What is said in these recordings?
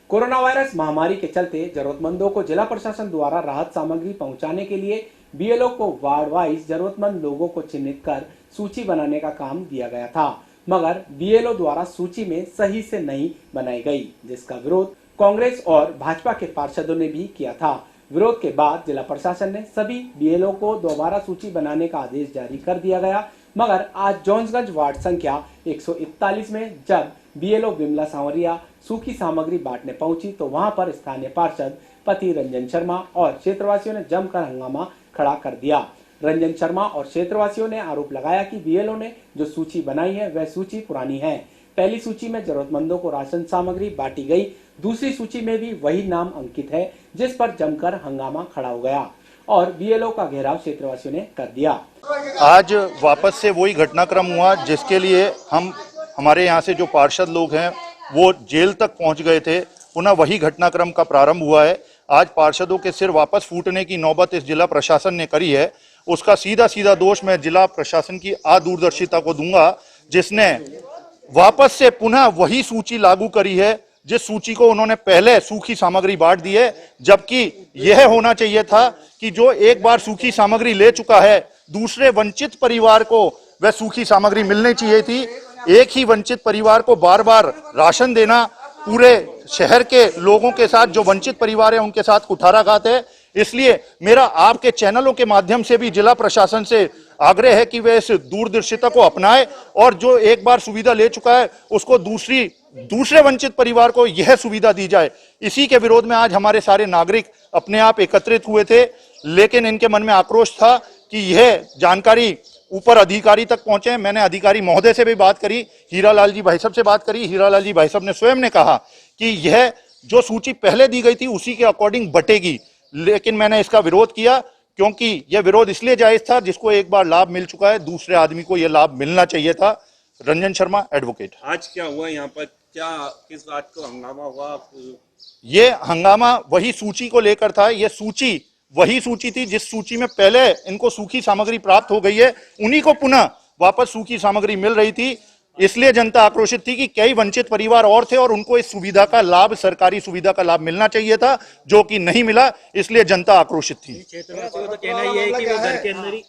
Corona virus महामारी के चलते जरूरतमंदों को जिला प्रशासन द्वारा राहत सामग्री पहुंचाने के लिए बीएलओ को वार्ड वाइज जरूरतमंद लोगों को चिन्हित कर सूची बनाने का काम दिया गया था, मगर बीएलओ द्वारा सूची में सही से नहीं बनाई गई, जिसका विरोध कांग्रेस और भाजपा के पार्षदों ने भी किया था। विरोध के बाद जिला प्रशासन ने सभी बीएलओ को दोबारा सूची बनाने का आदेश जारी कर दिया गया, मगर आज जोन्सगंज वार्ड संख्या 141 में जब बीएलओ विमला सांवरिया सूखी सामग्री बांटने पहुंची तो वहां पर स्थानीय पार्षद पति रंजन शर्मा और क्षेत्रवासियों ने जमकर हंगामा खड़ा कर दिया। रंजन शर्मा और क्षेत्रवासियों ने आरोप लगाया कि बीएलओ ने जो सूची बनाई है वह सूची पुरानी है। पहली सूची में जरूरतमंदों को राशन सामग्री बांटी गई, दूसरी सूची में भी वही नाम अंकित है, जिस पर जमकर हंगामा खड़ा हो गया और बीएलओ का घेराव क्षेत्रवासियों ने कर दिया। आज वापस से वही घटनाक्रम हुआ जिसके लिए हमारे यहाँ से जो पार्षद लोग हैं वो जेल तक पहुंच गए थे। पुनः वही घटनाक्रम का प्रारंभ हुआ है। आज पार्षदों के सिर वापस फूटने की नौबत इस जिला प्रशासन ने करी है। उसका सीधा सीधा दोष मैं जिला प्रशासन की अदूरदर्शिता को दूंगा, जिसने वापस से पुनः वही सूची लागू करी है जिस सूची को उन्होंने पहले सूखी सामग्री बांट दी है, जबकि यह होना चाहिए था कि जो एक बार सूखी सामग्री ले चुका है दूसरे वंचित परिवार को वह सूखी सामग्री मिलनी चाहिए थी। एक ही वंचित परिवार को बार बार राशन देना पूरे शहर के लोगों के साथ, जो वंचित परिवार है उनके साथ कुठाराघात है। इसलिए मेरा आपके चैनलों के माध्यम से भी जिला प्रशासन से आग्रह है कि वे इस दूरदर्शिता को अपनाए और जो एक बार सुविधा ले चुका है उसको दूसरे वंचित परिवार को यह सुविधा दी जाए। इसी के विरोध में आज हमारे सारे नागरिक अपने आप एकत्रित हुए थे, लेकिन इनके मन में आक्रोश था कि यह जानकारी ऊपर अधिकारी तक पहुंचे। मैंने अधिकारी महोदय से भी बात करी, हीरालाल जी भाई साहब से बात करी। हीरालाल जी भाई साहब ने स्वयं ने कहा कि यह जो सूची पहले दी गई थी उसी के अकॉर्डिंग बटेगी, लेकिन मैंने इसका विरोध किया क्योंकि यह विरोध इसलिए जायज था जिसको एक बार लाभ मिल चुका है, दूसरे आदमी को यह लाभ मिलना चाहिए था। रंजन शर्मा, एडवोकेट। आज क्या हुआ यहाँ पर, क्या किस बात को हंगामा हुआ? ये हंगामा वही सूची को लेकर था। यह सूची वही सूची थी जिस सूची में पहले इनको सूखी सामग्री प्राप्त हो गई है, उन्हीं को पुनः वापस सूखी सामग्री मिल रही थी। इसलिए जनता आक्रोशित थी कि कई वंचित परिवार और थे और उनको इस सुविधा का लाभ, सरकारी सुविधा का लाभ मिलना चाहिए था, जो कि नहीं मिला। इसलिए जनता आक्रोशित थी। क्षेत्रवासियों का कहना यह है कि वो घर के अंदर ही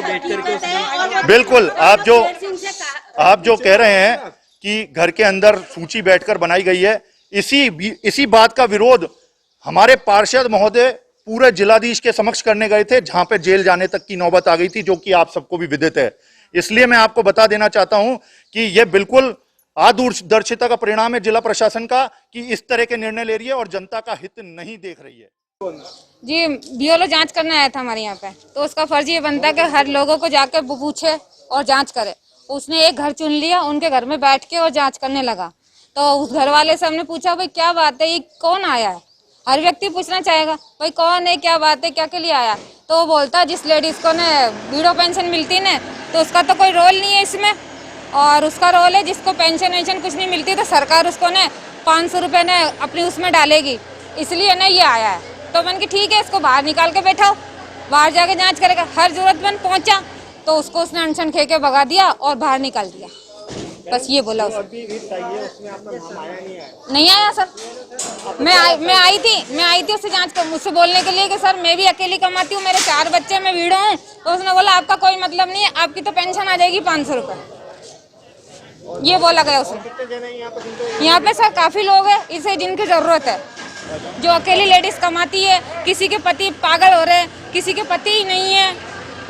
बैठ करके बिल्कुल आप जो कह रहे हैं कि घर के अंदर सूची बैठकर बनाई गई है, इसी बात का विरोध हमारे पार्षद महोदय पूरे जिलाधीश के समक्ष करने गए थे, जहां पे जेल जाने तक की नौबत आ गई थी, जो कि आप सबको भी विदित है। इसलिए मैं आपको बता देना चाहता हूं कि यह बिल्कुल अदूरदर्शिता का परिणाम है जिला प्रशासन का कि इस तरह के निर्णय ले रही है और जनता का हित नहीं देख रही है। जी, बीएलओ जांच करने आया था हमारे यहाँ पे, तो उसका फर्ज ये बनता है कि हर लोगों को जाके पूछे और जांच करे। उसने एक घर चुन लिया, उनके घर में बैठ के और जांच करने लगा। तो उस घर वाले से हमने पूछा, भाई क्या बात है, ये कौन आया है? हर व्यक्ति पूछना चाहेगा, भाई कौन है, क्या बात है, क्या के लिए आया? तो वो बोलता, जिस लेडीज को ने विडो पेंशन मिलती है तो उसका तो कोई रोल नहीं है इसमें, और उसका रोल है जिसको पेंशन वेंशन कुछ नहीं मिलती तो सरकार उसको ने 500 रुपये ने अपनी उसमें डालेगी, इसलिए ना ये आया है। तो मैंने कि ठीक है, इसको बाहर निकाल के बैठाओ, बाहर जाके जांच करेगा। हर जरूरतमंद पहुंचा तो उसको उसने अनशन खे के भगा दिया और बाहर निकाल दिया। बस ये बोला उसने। नहीं आया सर। मैं आई थी उससे जांच कर, मुझसे बोलने के लिए कि सर मैं भी अकेली कमाती हूँ, मेरे 4 बच्चे, मैं वीडो हूँ। तो उसने बोला आपका कोई मतलब नहीं है, आपकी तो पेंशन आ जाएगी 500 रुपये, ये बोला गया उसने। यहाँ पे सर काफी लोग हैं इसे जिनकी जरूरत है, जो अकेली लेडीज कमाती है, किसी के पति पागल हो रहे हैं, किसी के पति ही नहीं है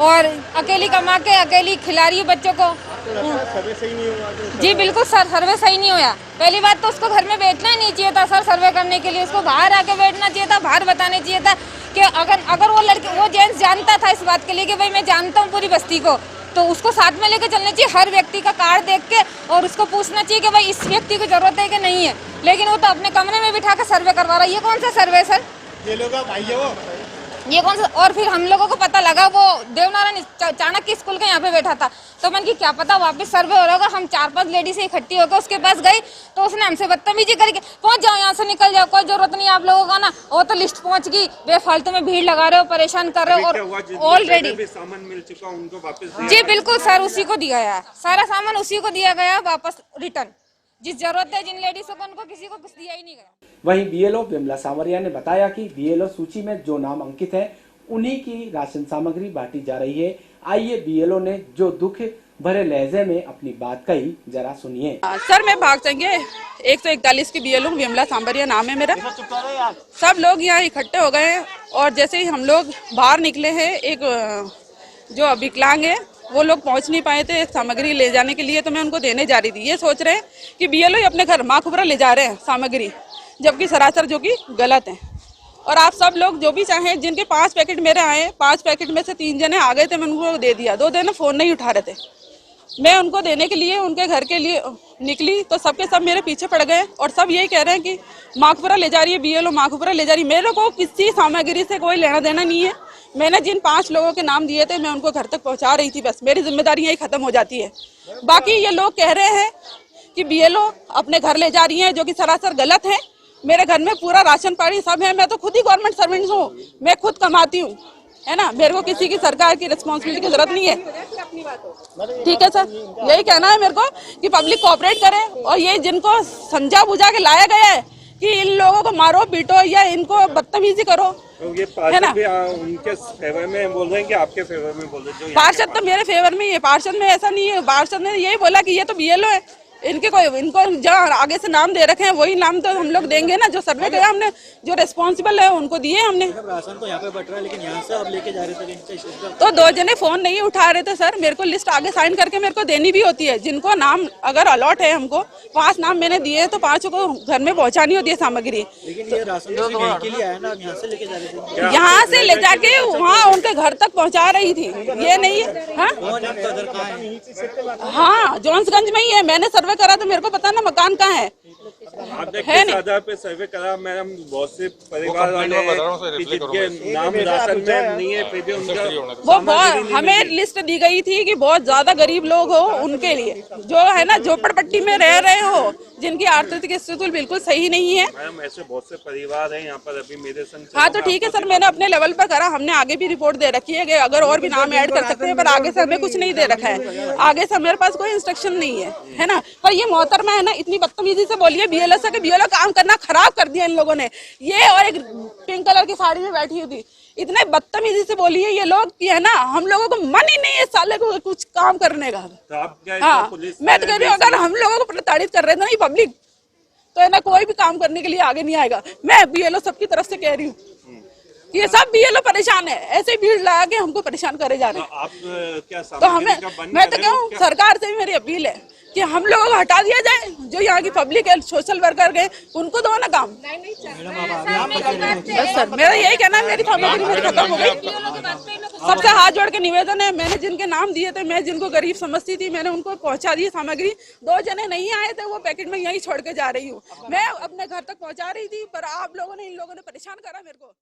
और अकेली कमा के अकेली खिला रही है बच्चों को। सर्वे सही नहीं हुआ? जी बिल्कुल सर, सर्वे सही नहीं हुआ। पहली बात तो उसको घर में बैठना ही नहीं चाहिए था सर, सर्वे करने के लिए उसको बाहर आके बैठना चाहिए था, बाहर बताने चाहिए था कि अगर वो जेंट्स जानता था इस बात के लिए कि भाई मैं जानता हूँ पूरी बस्ती को, तो उसको साथ में लेकर चलना चाहिए, हर व्यक्ति का कार्ड देख के, और उसको पूछना चाहिए कि भाई इस व्यक्ति को जरूरत है कि नहीं है। लेकिन वो तो अपने कमरे में बिठा कर सर्वे करवा रहा है। ये कौन सा सर्वे सर? ये लोग भाई है वो, ये कौन सा? और फिर हम लोगों को पता लगा वो देवनारायण चाणक्य स्कूल के यहाँ पे बैठा था, तो मन की क्या पता वापस सर्वे हो रहा होगा। हम 4-5 लेडीज इकट्ठी होकर उसके पास गई तो उसने हमसे बदतमीजी करके, पहुंच जाओ यहाँ से, निकल जाओ, कोई जरूरत नहीं आप लोगों का ना। वो तो लिस्ट पहुंच गई, बेफालतू में भीड़ लगा रहे हो, परेशान कर रहे हो। और ऑलरेडी सामान मिल चुका उनको वापस? जी बिल्कुल सर, उसी को दिया है, सारा सामान उसी को दिया गया वापस रिटर्न। जिस जरूरत है जिन लेडीजों को उनको किसी को कुछ दिया ही नहीं गया। वहीं बीएलओ विमला सांवरिया ने बताया कि बीएलओ सूची में जो नाम अंकित है उन्हीं की राशन सामग्री बांटी जा रही है। आइए बीएलओ ने जो दुख भरे लहजे में अपनी बात कही, जरा सुनिए। सर मैं भाग चाहिए 141 की बीएलओ विमला सांवरिया नाम है मेरा। सब लोग यहाँ इकट्ठे हो गए हैं और जैसे ही हम लोग बाहर निकले हैं, एक जो विकलांग है वो लोग पहुंच नहीं पाए थे सामग्री ले जाने के लिए, तो मैं उनको देने जा रही थी। ये सोच रहे हैं कि बीएलओ अपने घर माखुबरा ले जा रहे हैं सामग्री, जबकि सरासर जो कि गलत है। और आप सब लोग जो भी चाहें, जिनके 5 पैकेट मेरे आए, 5 पैकेट में से 3 जने आ गए थे, मैं उनको दे दिया। 2 जने फोन नहीं उठा रहे थे। मैं उनको देने के लिए उनके घर के लिए निकली तो सबके सब मेरे पीछे पड़ गए और सब यही कह रहे हैं कि माखुबरा ले जा रही है बीएलओ, माखुबरा ले जा रही है। मेरे को किसी सामग्री से कोई लेना देना नहीं है। मैंने जिन 5 लोगों के नाम दिए थे मैं उनको घर तक पहुंचा रही थी, बस मेरी जिम्मेदारी यही खत्म हो जाती है। बाकी ये लोग कह रहे हैं कि बीएलओ अपने घर ले जा रही है, जो कि सरासर गलत है। मेरे घर में पूरा राशन पानी सब है। मैं तो खुद ही गवर्नमेंट सर्वेंट हूँ, मैं खुद कमाती हूँ, है ना। मेरे को किसी की सरकार की रिस्पॉन्सिबिलिटी की जरूरत नहीं है। ठीक है सर, यही कहना है मेरे को कि पब्लिक कोऑपरेट करे। और ये जिनको समझा बुझा के लाया गया है कि इन लोगों को मारो पीटो या इनको बदतमीजी करो, तो ये है ना। उनके फेवर में बोल रहे हैं कि आपके फेवर में बोल रहे हैं? पार्षद तो मेरे फेवर में ही है, पार्षद में ऐसा नहीं है। पार्षद ने यही बोला कि ये तो बीएलओ है, इनको जो आगे से नाम दे रखे हैं वही नाम तो हम लोग देंगे ना। जो सर्वे गया हमने, जो रिस्पॉन्सिबल है उनको दिए हमने। राशन तो यहाँ पे बट रहा है, लेकिन यहाँ से आप लेके जा रहे थे तो 2 जने फोन नहीं उठा रहे थे सर। मेरे को लिस्ट आगे साइन करके मेरे को देनी भी होती है। जिनको नाम अगर अलॉट है, हमको 5 नाम मैंने दिए हैं तो 5 को घर में पहुँचानी होती है सामग्री। लेकिन ये राशन तो यहीं के लिए आया ना, आप यहाँ से लेके जा रहे थे। यहाँ से ले जाके वहाँ उनके घर तक पहुँचा रही थी। ये नहीं है। हाँ, जॉन्सगंज में ही है। मैंने सर्वे करा तो मेरे को पता ना मकान कहाँ है। आपने किस आधार पे सर्वे करा मैडम? बहुत से परिवार वाले जिनके नाम राशन में नहीं है, फिर भी उनका वो बहुत हमें लिस्ट दी गई थी कि बहुत ज्यादा गरीब लोग हो उनके लिए, जो है ना झोपड़पट्टी में रह रहे हो, जिनकी आर्थिक स्थिति बिल्कुल सही नहीं है। मैडम ऐसे बहुत से परिवार हैं यहाँ पर अभी मेरे संग। हाँ तो ठीक है सर, मैंने अपने लेवल पर करा। हमने आगे भी रिपोर्ट दे रखी है कि अगर और भी नाम ऐड कर सकते हैं, पर आगे से हमें कुछ नहीं दे रखा है। आगे से मेरे पास कोई इंस्ट्रक्शन नहीं है ना। पर ये मोहतरमा है ना, इतनी बदतमीजी से बोलिए बीएलओ से कि बीएलओ काम करना खराब कर दिया इन लोगों ने। ये और एक पिंक कलर की साड़ी में बैठी हुई थी, इतने बदतमीजी से बोली है ये लोग कि है ना, हम लोगों को मन ही नहीं है साले को कुछ काम करने का। तो आप क्या हाँ, मैं तो कह रही हूँ अगर हम लोगों को प्रताड़ित कर रहे थे ना ये पब्लिक, तो है ना कोई भी काम करने के लिए आगे नहीं आएगा। मैं बीएलओ सबकी तरफ से कह रही हूँ, ये सब बीएलओ परेशान है, ऐसे भीड़ लगा के हमको परेशान करे जा रहे हैं। आप क्या तो हमें, मैं तो कहूँ सरकार से भी मेरी अपील है कि हम लोगों को हटा दिया जाए। जो यहाँ की पब्लिक है, सोशल वर्कर गए, उनको दो ना काम। बस सर, मेरा यही कहना है। मेरी सामग्री मेरी खत्म हो गई। सबसे हाथ जोड़ के निवेदन है, मैंने जिनके नाम दिए थे, मैं जिनको गरीब समझती थी, मैंने उनको पहुंचा दी सामग्री। 2 जने नहीं आए थे, वो पैकेट में यहीं छोड़ के जा रही हूँ। मैं अपने घर तक पहुंचा रही थी, पर आप लोगों ने, इन लोगों ने परेशान करा मेरे को।